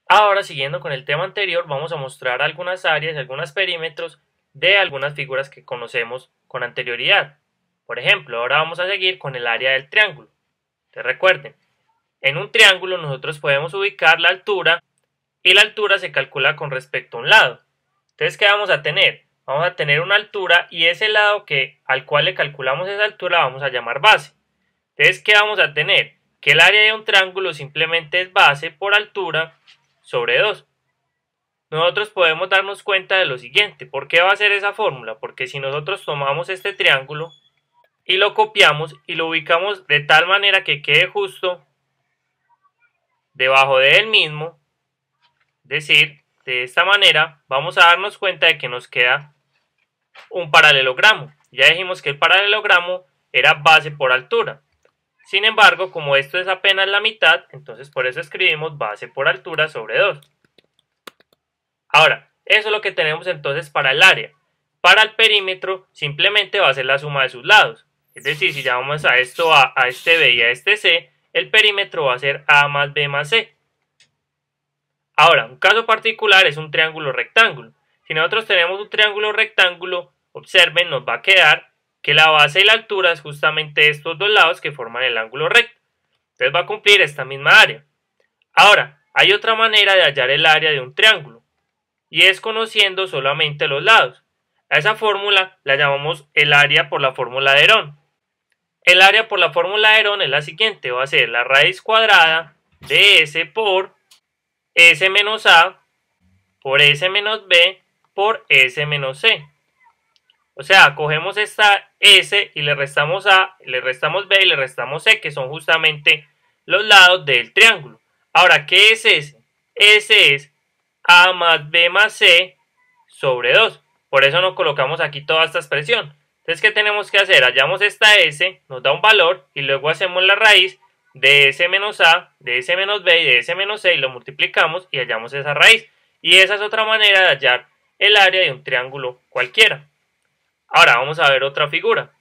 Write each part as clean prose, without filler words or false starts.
Ahora, siguiendo con el tema anterior, vamos a mostrar algunas áreas, algunos perímetros de algunas figuras que conocemos con anterioridad. Por ejemplo, ahora vamos a seguir con el área del triángulo. Entonces, recuerden, en un triángulo nosotros podemos ubicar la altura y la altura se calcula con respecto a un lado. Entonces, ¿qué vamos a tener? Vamos a tener una altura y ese lado al cual le calculamos esa altura vamos a llamar base. Entonces, ¿qué vamos a tener? Que el área de un triángulo simplemente es base por altura sobre 2. Nosotros podemos darnos cuenta de lo siguiente. ¿Por qué va a ser esa fórmula? Porque si nosotros tomamos este triángulo y lo copiamos y lo ubicamos de tal manera que quede justo debajo de él mismo, es decir, de esta manera, vamos a darnos cuenta de que nos queda un paralelogramo. Ya dijimos que el paralelogramo era base por altura. Sin embargo, como esto es apenas la mitad, entonces por eso escribimos base por altura sobre 2. Ahora, eso es lo que tenemos entonces para el área. Para el perímetro simplemente va a ser la suma de sus lados. Es decir, si llamamos a esto a este B y a este C, el perímetro va a ser A más B más C. Ahora, un caso particular es un triángulo rectángulo. Si nosotros tenemos un triángulo rectángulo, observen, nos va a quedar que la base y la altura es justamente estos dos lados que forman el ángulo recto. Entonces va a cumplir esta misma área. Ahora, hay otra manera de hallar el área de un triángulo, y es conociendo solamente los lados. A esa fórmula la llamamos el área por la fórmula de Herón. El área por la fórmula de Herón es la siguiente, va a ser la raíz cuadrada de S por S menos A por S menos B por S menos C. O sea, cogemos esta S y le restamos A, le restamos B y le restamos C, que son justamente los lados del triángulo. Ahora, ¿qué es S? S es A más B más C sobre 2. Por eso no colocamos aquí toda esta expresión. Entonces, ¿qué tenemos que hacer? Hallamos esta S, nos da un valor y luego hacemos la raíz de S menos A, de S menos B y de S menos C y lo multiplicamos y hallamos esa raíz. Y esa es otra manera de hallar el área de un triángulo cualquiera. Ahora vamos a ver otra figura.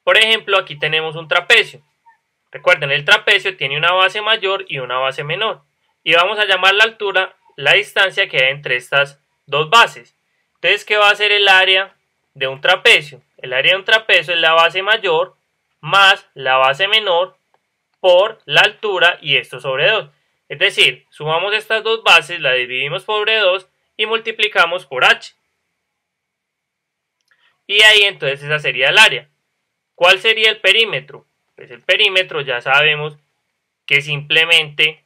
Por ejemplo, aquí tenemos un trapecio. Recuerden, el trapecio tiene una base mayor y una base menor. Y vamos a llamar la altura la distancia que hay entre estas dos bases. Entonces, ¿qué va a ser el área de un trapecio? El área de un trapecio es la base mayor más la base menor por la altura y esto sobre 2. Es decir, sumamos estas dos bases, la dividimos por 2 y multiplicamos por h. Y ahí entonces esa sería el área. ¿Cuál sería el perímetro? Pues el perímetro ya sabemos que simplemente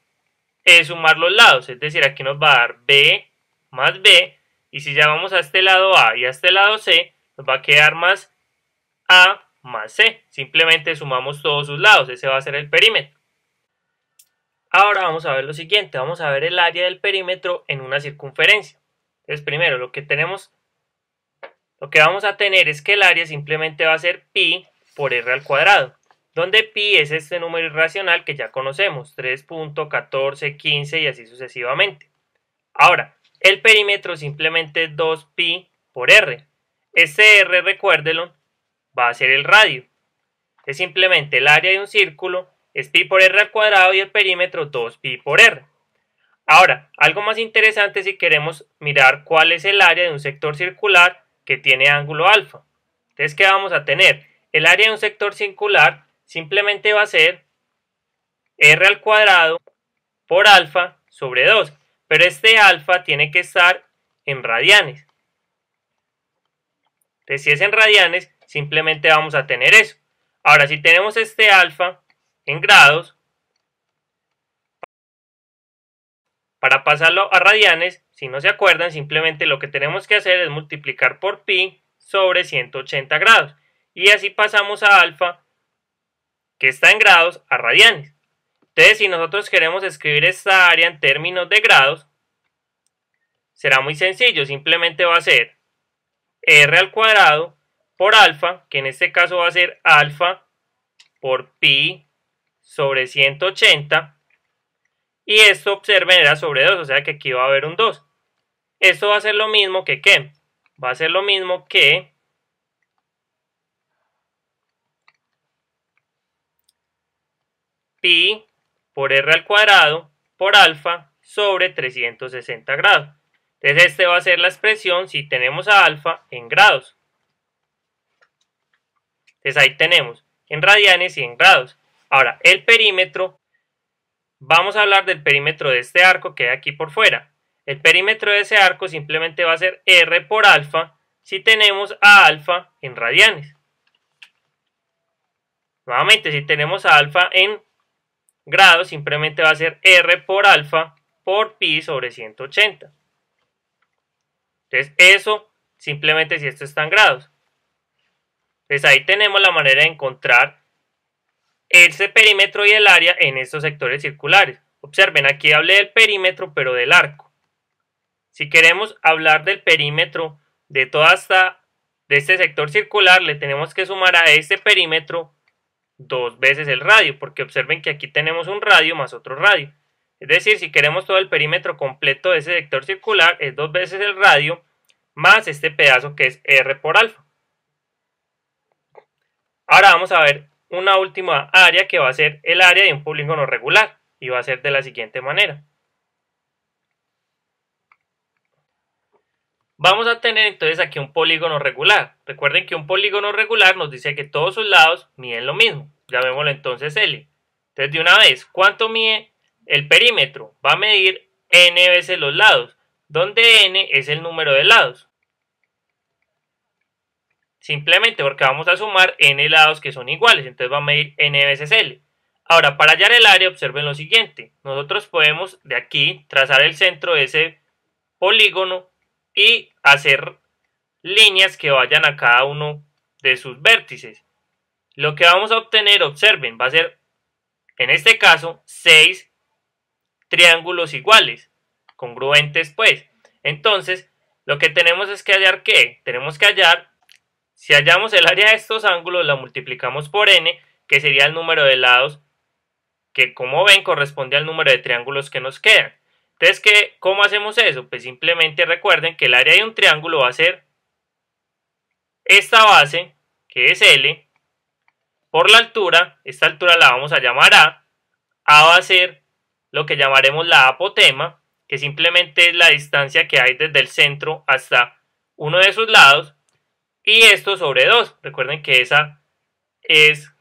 es sumar los lados, es decir, aquí nos va a dar B más B, y si llamamos a este lado A y a este lado C, nos va a quedar más A más C. Simplemente sumamos todos sus lados, ese va a ser el perímetro. Ahora vamos a ver lo siguiente, vamos a ver el área del perímetro en una circunferencia. Entonces primero lo que vamos a tener es que el área simplemente va a ser pi por r al cuadrado, donde pi es este número irracional que ya conocemos, 3.1415 y así sucesivamente. Ahora, el perímetro simplemente es 2pi por r. Este r, recuérdelo, va a ser el radio. Es simplemente el área de un círculo, es pi por r al cuadrado y el perímetro 2pi por r. Ahora, algo más interesante si queremos mirar cuál es el área de un sector circular que tiene ángulo alfa. Entonces, ¿qué vamos a tener? El área de un sector circular simplemente va a ser r al cuadrado por alfa sobre 2. Pero este alfa tiene que estar en radianes. Entonces, si es en radianes, simplemente vamos a tener eso. Ahora, si tenemos este alfa en grados, para pasarlo a radianes, si no se acuerdan, simplemente lo que tenemos que hacer es multiplicar por pi sobre 180 grados. Y así pasamos a alfa, que está en grados, a radianes. Entonces, si nosotros queremos escribir esta área en términos de grados, será muy sencillo. Simplemente va a ser r al cuadrado por alfa, que en este caso va a ser alfa por pi sobre 180. Y esto, observen, era sobre 2, o sea que aquí va a haber un 2. Esto va a ser lo mismo que ¿qué? Va a ser lo mismo que pi por r al cuadrado por alfa sobre 360 grados. Entonces este va a ser la expresión si tenemos a alfa en grados. Entonces ahí tenemos en radianes y en grados. Ahora el perímetro, vamos a hablar del perímetro de este arco que hay aquí por fuera. El perímetro de ese arco simplemente va a ser R por alfa si tenemos a alfa en radianes. Nuevamente, si tenemos a alfa en grados, simplemente va a ser R por alfa por pi sobre 180. Entonces, eso simplemente si esto está en grados. Entonces, ahí tenemos la manera de encontrar ese perímetro y el área en estos sectores circulares. Observen, aquí hablé del perímetro, pero del arco. Si queremos hablar del perímetro de de este sector circular, le tenemos que sumar a este perímetro 2 veces el radio, porque observen que aquí tenemos un radio más otro radio. Es decir, si queremos todo el perímetro completo de ese sector circular, es 2 veces el radio más este pedazo que es R por alfa. Ahora vamos a ver una última área que va a ser el área de un polígono regular y va a ser de la siguiente manera. Vamos a tener entonces aquí un polígono regular. Recuerden que un polígono regular nos dice que todos sus lados miden lo mismo. Llamémoslo entonces L. Entonces de una vez, ¿cuánto mide el perímetro? Va a medir n veces los lados, donde n es el número de lados. Simplemente porque vamos a sumar n lados que son iguales, entonces va a medir n veces L. Ahora, para hallar el área, observen lo siguiente. Nosotros podemos de aquí trazar el centro de ese polígono y hacer líneas que vayan a cada uno de sus vértices. Lo que vamos a obtener, observen, va a ser, en este caso, 6 triángulos iguales, congruentes pues. Entonces, lo que tenemos es que hallar ¿qué? Tenemos que hallar, si hallamos el área de estos ángulos, la multiplicamos por n, que sería el número de lados, que como ven corresponde al número de triángulos que nos quedan. Entonces, ¿cómo hacemos eso? Pues simplemente recuerden que el área de un triángulo va a ser esta base, que es L, por la altura, esta altura la vamos a llamar A va a ser lo que llamaremos la apotema, que simplemente es la distancia que hay desde el centro hasta uno de sus lados, y esto sobre 2. Recuerden que esa es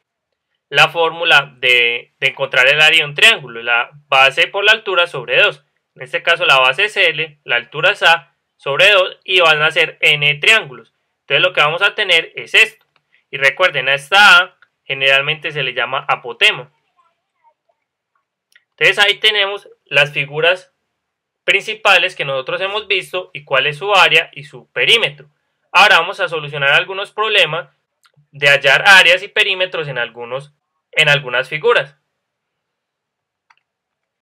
la fórmula de encontrar el área de un triángulo, la base por la altura sobre 2. En este caso la base es L, la altura es A sobre 2 y van a ser n triángulos. Entonces lo que vamos a tener es esto. Y recuerden, a esta A generalmente se le llama apotema. Entonces ahí tenemos las figuras principales que nosotros hemos visto y cuál es su área y su perímetro. Ahora vamos a solucionar algunos problemas de hallar áreas y perímetros en algunas figuras.